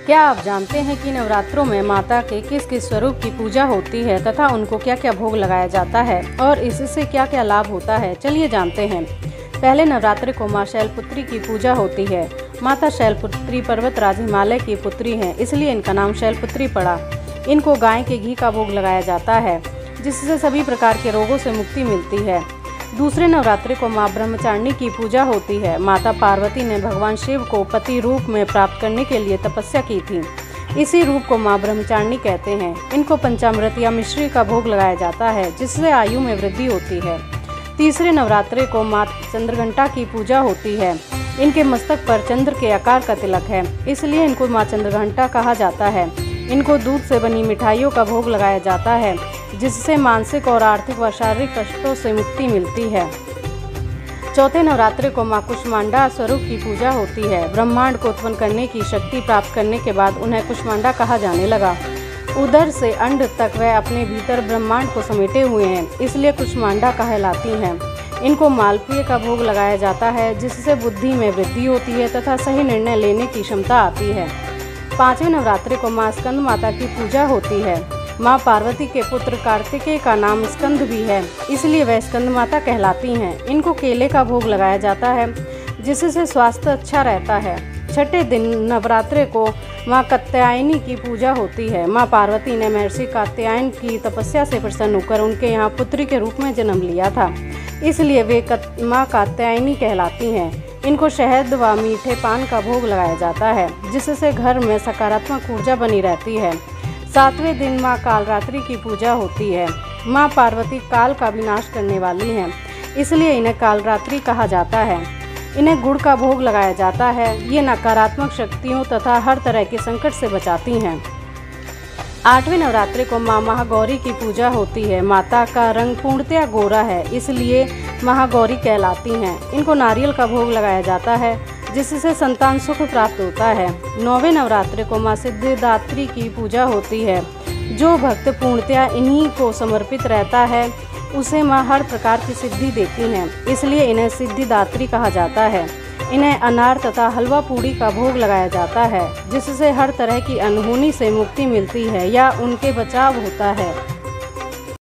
क्या आप जानते हैं कि नवरात्रों में माता के किस किस स्वरूप की पूजा होती है तथा उनको क्या क्या भोग लगाया जाता है और इससे क्या क्या लाभ होता है? चलिए जानते हैं। पहले नवरात्रि को माँ शैलपुत्री की पूजा होती है। माता शैलपुत्री पर्वतराज हिमालय की पुत्री हैं, इसलिए इनका नाम शैलपुत्री पड़ा। इनको गाय के घी का भोग लगाया जाता है, जिससे सभी प्रकार के रोगों से मुक्ति मिलती है। दूसरे नवरात्रि को माँ ब्रह्मचारिणी की पूजा होती है। माता पार्वती ने भगवान शिव को पति रूप में प्राप्त करने के लिए तपस्या की थी। इसी रूप को माँ ब्रह्मचारिणी कहते हैं। इनको पंचामृत या मिश्री का भोग लगाया जाता है, जिससे आयु में वृद्धि होती है। तीसरे नवरात्रि को माँ चंद्रघंटा की पूजा होती है। इनके मस्तक पर चंद्र के आकार का तिलक है, इसलिए इनको माँ चंद्रघंटा कहा जाता है। इनको दूध से बनी मिठाइयों का भोग लगाया जाता है, जिससे मानसिक और आर्थिक व शारीरिक कष्टों से मुक्ति मिलती है। चौथे नवरात्रि को माँ कुष्मांडा स्वरूप की पूजा होती है। ब्रह्मांड को उत्पन्न करने की शक्ति प्राप्त करने के बाद उन्हें कुष्मांडा कहा जाने लगा। उदर से अंड तक वह अपने भीतर ब्रह्मांड को समेटे हुए हैं, इसलिए कुष्मांडा कहलाती हैं। इनको मालपुए का भोग लगाया जाता है, जिससे बुद्धि में वृद्धि होती है तथा सही निर्णय लेने की क्षमता आती है। पांचवें नवरात्रि को माँ स्कंद माता की पूजा होती है। माँ पार्वती के पुत्र कार्तिकेय का नाम स्कंद भी है, इसलिए वह स्कंद माता कहलाती हैं। इनको केले का भोग लगाया जाता है, जिससे स्वास्थ्य अच्छा रहता है। छठे दिन नवरात्रि को माँ कात्यायनी की पूजा होती है। माँ पार्वती ने महर्षि कात्यायन की तपस्या से प्रसन्न होकर उनके यहाँ पुत्री के रूप में जन्म लिया था, इसलिए वे माँ कात्यायनी कहलाती हैं। इनको शहद व मीठे पान का भोग लगाया जाता है, जिससे घर में सकारात्मक ऊर्जा बनी रहती है। सातवें दिन माँ कालरात्रि की पूजा होती है। माँ पार्वती काल का विनाश करने वाली हैं, इसलिए इन्हें कालरात्रि कहा जाता है। इन्हें गुड़ का भोग लगाया जाता है। ये नकारात्मक शक्तियों तथा हर तरह के संकट से बचाती हैं। आठवें नवरात्रि को माँ महागौरी की पूजा होती है। माता का रंग पूर्णतया गोरा है, इसलिए महागौरी कहलाती हैं। इनको नारियल का भोग लगाया जाता है, जिससे संतान सुख प्राप्त होता है। नौवें नवरात्रि को माँ सिद्धिदात्री की पूजा होती है। जो भक्त पूर्णतया इन्हीं को समर्पित रहता है, उसे माँ हर प्रकार की सिद्धि देती हैं, इसलिए इन्हें सिद्धिदात्री कहा जाता है। इन्हें अनार तथा हलवा पूड़ी का भोग लगाया जाता है, जिससे हर तरह की अनहोनी से मुक्ति मिलती है या उनके बचाव होता है।